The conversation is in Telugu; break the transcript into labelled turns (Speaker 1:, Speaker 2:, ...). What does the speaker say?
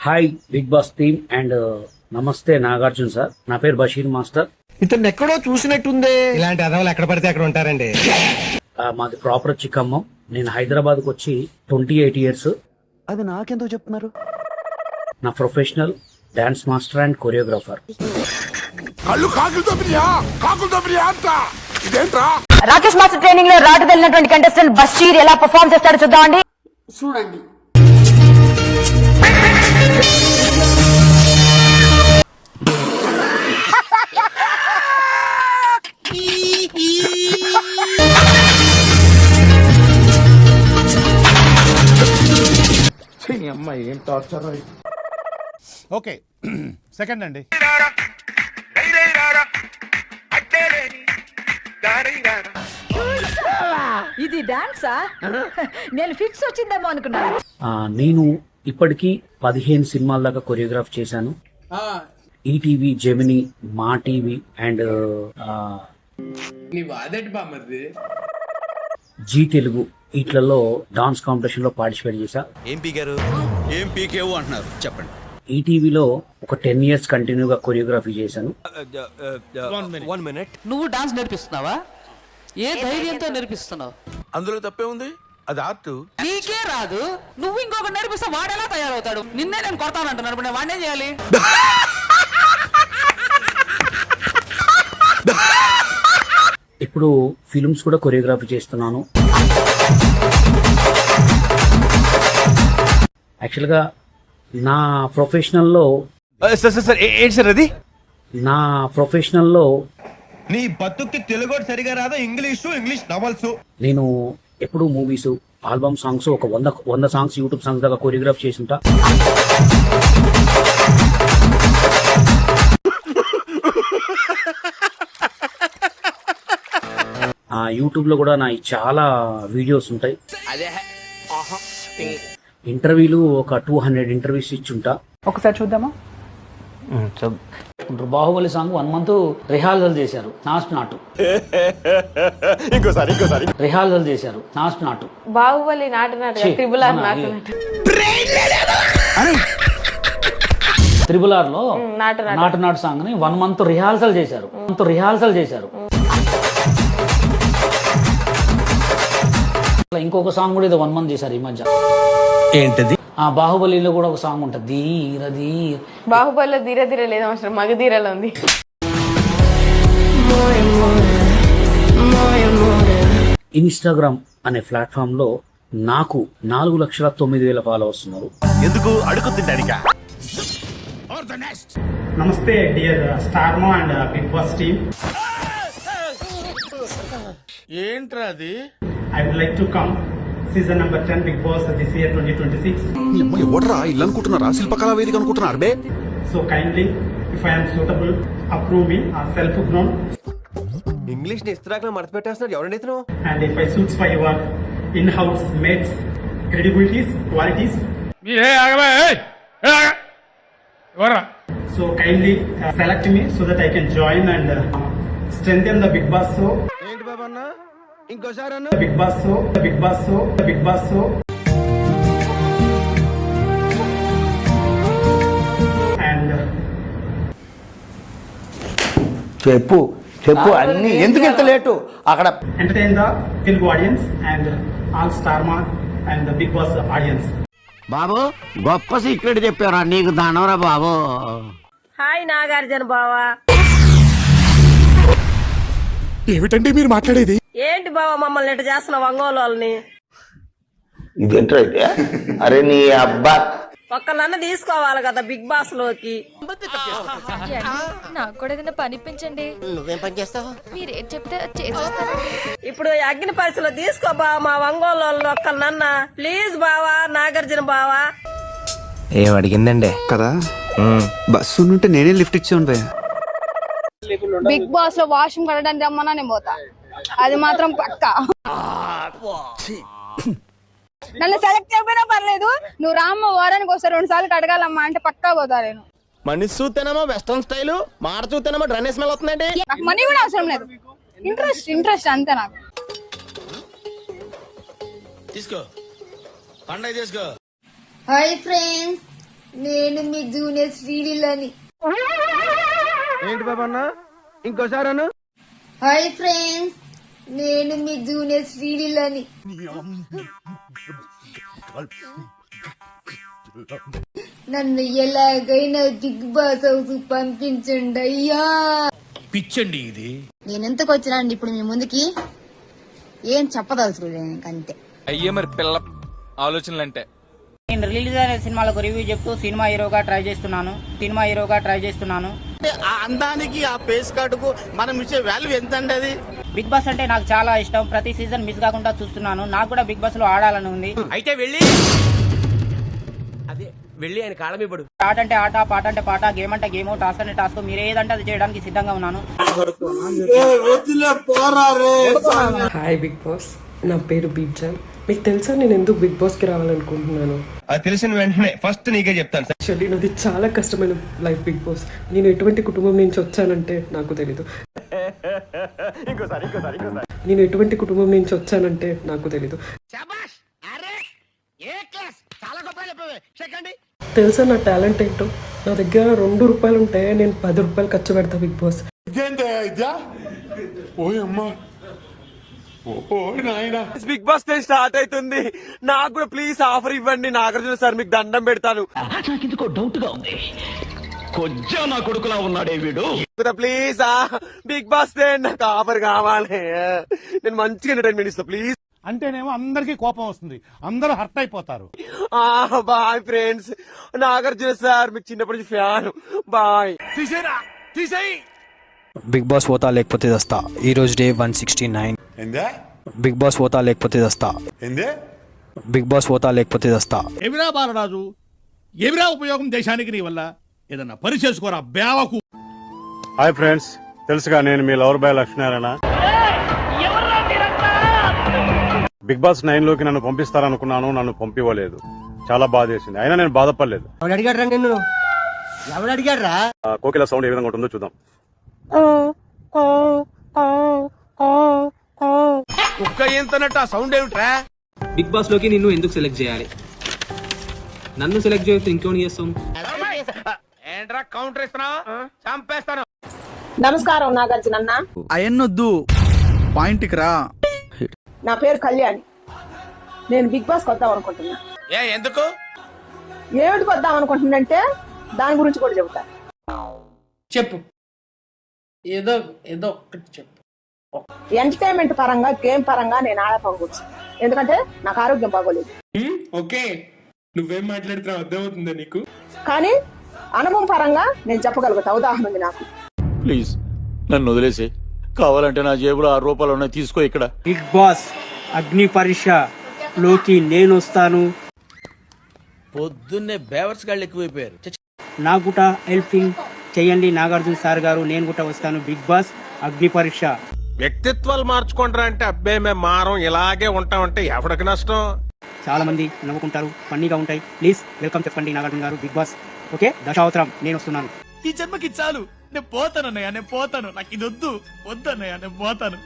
Speaker 1: Hi Big Boss team and నమస్తే నాగార్జున సార్. నా పేరు బషీర్ మాస్టర్.
Speaker 2: ఇతను ఎక్కడో చూసినట్టుంది. ఇలాంటి అదవులు ఎక్కడ పడితే అక్కడ ఉంటారండి.
Speaker 1: మాది ప్రాపర్ వచ్చి ఖమ్మం. నేను హైదరాబాద్కి వచ్చి 28 years.
Speaker 3: అది నాకెందుకు చెప్తున్నారు?
Speaker 1: నా professional dance master and choreographer.
Speaker 4: Rakesh master training లో రాటు తెలినటువంటి కంటెస్టెంట్ బషీర్ ఎలా పర్ఫార్మ్ చేస్తాడో చూద్దామండి. చూడండి.
Speaker 2: ఏం టార్చర్.
Speaker 5: ఓకే సెకండ్ అండి.
Speaker 4: ఇది డాన్సా? నేను ఫిక్స్ వచ్చిందేమో అనుకున్నాను.
Speaker 1: నేను ఇప్పటికీ 15 సినిమాల దాకా కొరియోగ్రాఫ్ చేశాను. ETV, Gemini, Maa TV and Zee Telugu వీటిలలో డాన్స్ కాంపిటీషన్ లో పార్టిసిపేట్ చేశా.
Speaker 3: ఏం పీకారు? ఏం పీకేవు అంటున్నారు చెప్పండి.
Speaker 1: ఈటీవీలో ఒక 10 years కంటిన్యూగా కొరియోగ్రఫీ చేశాను.
Speaker 3: 1 minute.
Speaker 6: నువ్వు డాన్స్ నేర్పిస్తున్నావా? ఏ ధైర్యంతో నేర్పిస్తున్నావు?
Speaker 7: అందులో తప్పే ఉంది, అది ఆర్ట్.
Speaker 6: నీకే రాదు, నువ్వు ఇంకొక నేర్పిస్తే వాడెలా తయారవుతాడు? నిన్నే నేను కొడతానంటున్నాను, ఇప్పుడు నేను వాడినే చేయాలి.
Speaker 1: ఇప్పుడు ఫిల్మ్స్ కూడా కొరియోగ్రఫీ చేస్తున్నాను. యాక్చువల్గా నా ప్రొఫెషనల్లో
Speaker 3: ఏంటి సార్ అది?
Speaker 1: నా ప్రొఫెషనల్లో
Speaker 2: నీ బతుక్కి తెలుగు సరిగా రాదా? English novels.
Speaker 1: నేను ఎప్పుడు మూవీస్, ఆల్బమ్ సాంగ్స్ ఒక 100 సాంగ్స్, యూట్యూబ్ సాంగ్స్ దాకా కొరియోగ్రాఫ్ చేసి ఉంటా. యూట్యూబ్ లో కూడా నా చాలా వీడియోస్ ఉంటాయి. ఇంటర్వ్యూలు ఒక 200 ఇంటర్వ్యూస్ ఇచ్చుంటా.
Speaker 6: ఒకసారి చూద్దామా?
Speaker 1: బాహుబలి సాంగ్ 1 month రిహార్సల్ చేశారు. నాటు ఇంకోసారి రిహార్సల్ చేశారు. నాటు
Speaker 8: బాహుబలి త్రిబుల్
Speaker 1: త్రిబుల్ లో నాటు సాంగ్ ని 1 month రిహార్సల్ చేశారు. ఇంకొక సాంగ్ కూడా ఏదో 1 month చేశారు ఈ మధ్య.
Speaker 3: ఏంటది?
Speaker 1: బాహుబలిలో కూడా ఒక సాంగ్ ఉంటుంది, ధీర ధీర.
Speaker 8: బాహుబలిలో ధీర ధీర లేదు, అవసరం మగధీరలో ఉంది.
Speaker 1: ఇన్స్టాగ్రామ్ అనే ప్లాట్ఫామ్ లో నాకు 4,09,000 ఫాలోవర్స్ ఉన్నారు.
Speaker 3: ఎందుకు అడుగుతుంటానికా?
Speaker 9: నమస్తే dear Star Maa and big Boss team.
Speaker 7: ఏంట్రా అది?
Speaker 9: I would like to come season number 10 Big Boss this year 2026.
Speaker 7: ఎవడరా ఇల్లు అనుకుంటున్నారా? శిల్పకళా వేదిక అనుకుంటున్నారు బే.
Speaker 9: So kindly, if I am suitable, approve me as self-grown.
Speaker 2: English ని ఇస్త్రాక్ మడత పెట్టేస్తున్నాడు ఎవరండి ఇతను?
Speaker 9: And if I suits for your in-house mates, credibilities, qualities. So kindly select me so that I can join and strengthen the Big Boss show.
Speaker 2: ఏంటి బాబు అన్న? ఇంకోసారి అన్న.
Speaker 9: Big Boss show. And
Speaker 3: చెప్పు అన్ని ఎందుకు ఇంత లేటు? అక్కడ
Speaker 9: entertain the Telugu audience and all Starma and the Big Boss audience.
Speaker 10: బాబు గొప్ప సీక్రెట్ చెప్పారా? నీకు దానవరా బాబు.
Speaker 8: హాయ్ నాగార్జున బావా.
Speaker 7: ఏమిటండి మీరు మాట్లాడేది?
Speaker 8: ఏంటి బావా మమ్మల్ని ఎట్ట చేస్తున్నావు ఒంగోలు వాళ్ళని?
Speaker 10: ఇదేంటో అయితే. అరే నీ అబ్బా,
Speaker 8: ఒక్కళ్ళన్న తీసుకోవాలి కదా బిగ్ బాస్ లోకి.
Speaker 11: నాకు కూడా ఏదైనా పని ఇప్పించండి.
Speaker 10: నువ్వేం పని చేస్తావు?
Speaker 11: మీరేం చెప్తే చేసేస్తాను.
Speaker 8: ఇప్పుడు అగ్ని పరిస్థితిలో తీసుకో బావా మా ఒంగోలు వాళ్ళు ఒక్కళ్ళన్న ప్లీజ్ బావా. నాగార్జున బావా
Speaker 2: ఏం అడిగిందండి
Speaker 3: కదా, బస్సు నుంటే నేనే లిఫ్ట్ ఇచ్చాను భయ.
Speaker 8: బిగ్ బాస్ లో వాష్రూమ్ కడడానికి రమ్మన్నా నేను పోతా, అది మాత్రం పక్కా. నన్ను సెలెక్ట్ చేయకపోయినా పర్లేదు, నువ్వు రామ్మ వారానికి వస్తారు 2 సార్లు కడగాలమ్మా అంటే పక్కా పోతా నేను.
Speaker 2: మనిషి చూస్తేనేమో వెస్ట్రన్ స్టైల్, మాట చూస్తేనేమో డ్రైన్ స్మెల్ వస్తుందండి.
Speaker 8: నాకు మనీ కూడా అవసరం లేదు, ఇంట్రెస్ట్ అంతే నాకు.
Speaker 7: తీసుకో పండగ తీసుకో.
Speaker 12: హాయ్ ఫ్రెండ్స్,
Speaker 11: నేను మీ జూనియర్ శ్రీలీలని.
Speaker 2: ఏంటి బాబన్న ఇంకోసారి అను.
Speaker 11: హాయ్ ఫ్రెండ్స్, నేను మీ జూనియర్ శ్రీలీలని. నన్ను ఎలాగైనా బిగ్ బాస్ హౌస్ పంపించండి అయ్యా.
Speaker 2: పిచ్చండి ఇది.
Speaker 11: నేను ఎంతకు వచ్చినాండి ఇప్పుడు మీ ముందుకి? ఏం చెప్పదలుచుకోలేదు అంతే.
Speaker 2: అయ్యే మరి పిల్ల ఆలోచనలంటే.
Speaker 6: నేను రిలీజ్ అయిన సినిమాలకు రివ్యూ చెప్తూ సినిమా హీరోగా ట్రై చేస్తున్నాను.
Speaker 2: అందానికి ఆ పేస్ కార్డుకు మనం ఇచ్చే వాల్యూ ఎంత అండి అది?
Speaker 6: బిగ్ బాస్ అంటే నాకు చాలా ఇష్టం. ప్రతి సీజన్ మిస్ కాకుండా చూస్తున్నాను. నాకు కూడా బిగ్ బాస్ లో ఆడాలని ఉంది.
Speaker 2: అయితే వెళ్ళి ఆయన కాళ్ళ మీద పడు.
Speaker 6: ఆట అంటే ఆట, పాట అంటే పాట, గేమ్ అంటే గేమ్, టాస్క్ అంటే టాస్క్. మీరు ఏదంటే అది చేయడానికి సిద్ధంగా ఉన్నాను.
Speaker 8: హాయ్ బిగ్ బాస్, నా పేరు బీజాన్. మీకు తెలుసా నేను ఎందుకు బిగ్ బాస్ కి రావాలనుకుంటున్నాను?
Speaker 2: అది తెలిసిన వెంటనే ఫస్ట్ నీకే చెప్తాను.
Speaker 8: యాక్చువల్లీ నాది చాలా కష్టమైన లైఫ్ బిగ్ బాస్. నేను ఎటువంటి కుటుంబం నుంచి వచ్చానంటే నాకు తెలీదు. తెలుసా నా టాలెంట్ ఏంటో? నా దగ్గర 2 రూపాయలు ఉంటే నేను 10 రూపాయలు ఖర్చు పెడతా Big Boss.
Speaker 2: Big Boss start అవుతుంది. నాకు కూడా ప్లీజ్ ఆఫర్ ఇవ్వండి. నాగార్జున సార్ మీకు దండం పెడతాను.
Speaker 10: నాకెందుకో డౌట్ గా ఉంది. కొంచెం నా కొడుకులా ఉన్నాడే వీడు.
Speaker 2: ప్లీజ్ బిగ్ బాస్ నాకు ఆఫర్ కావాలి. నేను మంచిగా ఎంటర్టైన్మెంట్ ఇస్తా ప్లీజ్.
Speaker 5: అంటేనేమో అందరికీ కోపం వస్తుంది, అందరూ హర్ట్ అయిపోతారు.
Speaker 2: Bye friends. నాగార్జున సార్ మీకు చిన్నప్పటి నుంచి ఫ్యాన్. బాయ్. తీసేయి.
Speaker 3: బిగ్ బాస్ పోతా లేకపోతే దస్తా. ఈ రోజు డే 169. బిగ్ బాస్ పోతా లేకపోతే దస్తా. బిగ్ బాస్ పోతా లేకపోతే దస్తా.
Speaker 5: ఎవిరా బాలరాజు, ఎవిరా ఉపయోగం దేశానికి నీ వల్ల? ఏదన్నా పని చేసుకోరా బేవకు.
Speaker 9: హాయ్ ఫ్రెండ్స్, తెలుసుగా నేను మీ lover boy Lakshminarayana. Big Boss 9 లోకి నన్ను పంపిస్తారనుకున్నాను, నన్ను పంపివ్వలేదు. చాలా బాధ చేసింది. అయినా నేను బాధపడలేదు. కోకిల సౌండ్ ఏ విధంగా ఉంటుందో చూద్దాం.
Speaker 2: కుక్క ఎంతనట్టు ఆ సౌండ్ ఏమిట్రా?
Speaker 1: బిగ్ బాస్ లోకి నిన్ను ఎందుకు సెలెక్ట్ చేయాలి? నన్ను సెలెక్ట్ చేస్తే ఇంకోని చేస్తాం.
Speaker 2: ఏంట్రా కౌంటర్ ఇస్తున్నావు? చంపేస్తాను.
Speaker 8: నమస్కారం నాగార్జున అన్న.
Speaker 3: అయన్నొద్దు, పాయింట్కి రా.
Speaker 8: నా పేరు కళ్యాణి. నేను బిగ్ బాస్ వద్దాం అనుకుంటున్నా.
Speaker 2: ఎందుకు?
Speaker 8: ఏమిటికి వద్దాం అనుకుంటున్నంటే దాని గురించి కూడా చెబుతా.
Speaker 6: చెప్పు, ఏదో ఒక్కటి చెప్పు.
Speaker 8: ఎంటర్టైన్మెంట్ పరంగా, గేమ్ పరంగా నేను ఆడకపోవచ్చు. ఎందుకంటే నాకు ఆరోగ్యం బాగోలేదు.
Speaker 2: ఓకే, నువ్వేం మాట్లాడుతున్నావు అర్థమవుతుందా నీకు?
Speaker 8: కానీ అనుభవం పరంగా నేను చెప్పగలుగుతా. ఉదాహరణ ఉంది నాకు.
Speaker 10: ప్లీజ్ నన్ను వదిలేసి, కావాలంటే నా జేబులో 6 రూపాయలు ఉన్నాయి, తీసుకో. ఇక్కడ
Speaker 1: బిగ్ బాస్ అగ్ని పరీక్ష లోకి నేను వస్తాను.
Speaker 2: పొద్దున్నే బేవర్స్ గాళ్ళు ఎక్కువైపోయారు.
Speaker 1: నా గుట హెల్పింగ్ చేయండి నాగార్జున సార్ గారు. నేను కూడా వస్తాను. బిగ్ బాస్ అగ్ని పరీక్ష.
Speaker 2: వ్యక్తిత్వాలు మార్చుకుంటారా అంటే అబ్బాయి మేము మారం ఇలాగే ఉంటామంటే ఎవరికి నష్టం?
Speaker 1: చాలా మంది నవ్వుకుంటారు, ఫన్నీగా ఉంటాయి. ప్లీజ్ వెల్కమ్ చెప్పండి నాగార్జున గారు. బిగ్ బాస్ ఓకే, దశావతారం నేను వస్తున్నాను.
Speaker 2: ఈ జన్మకి చాలు, నేను పోతాను అన్నయ్య, నేను పోతాను. నాకు ఇది వద్దన్నయ్య, నేను పోతాను.